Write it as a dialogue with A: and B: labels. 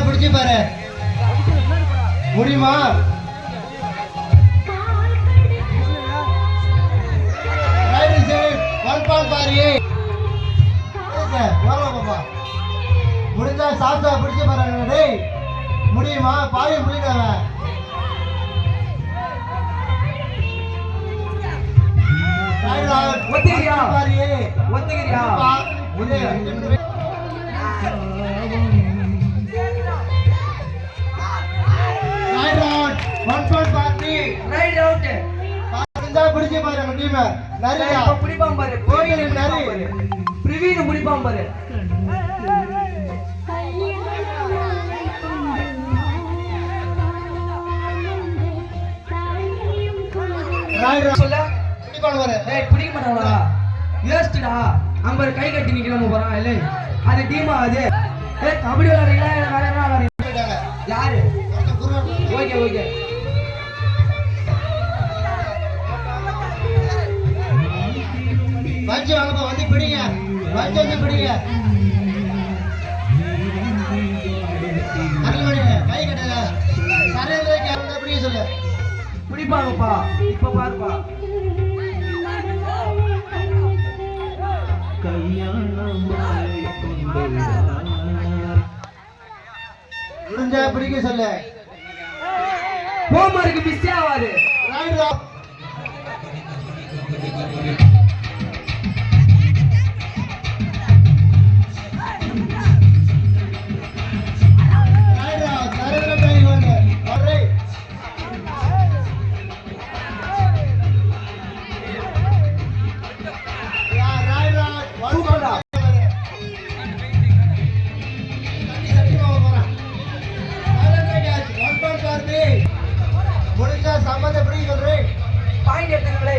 A: பிடிச்சு பாரு. முடியுமா? முடிஞ்சா சாப்பிட்டா பிடிச்சு பாரு. முடியுமா? பாவி முடிக்காம
B: ஒத்துக்கிறியா? ஒத்துக்கிறியா?
A: பிடிச்சு பாரு நம்ம டீம். நிறைய
B: பிடிப்பான் பாரு. கோயில் நிறைய பிரவீன் முடிப்பான் பாரு. பிடிக்க மாட்டாங்களா? வேஸ்டா. அம்பர் கை கட்டி நிக்கலாம போறான் இல்ல? அது டீமா அது? கபடி விளையாடுறீங்களா? வேற என்ன விளையாடுறீங்க? யாரு? Okay okay.
A: வச்சு வாங்கப்பா, வந்து பிடிங்க. வச்சு வந்து பிடிங்க. கை கட்டல சரியா பிடிக்க சொல்லு.
B: பிடிப்பாங்கப்பா. இப்ப பாருப்பா.
A: முடிஞ்சா பிடிக்க சொல்லு.
B: ஹோம்வொர்க் மிஸ் ஆகாது.
A: முடிஞ்சா சம்மந்த பிடிக்க சொல்றேன்.
B: பாயிண்ட் எடுத்துங்களே.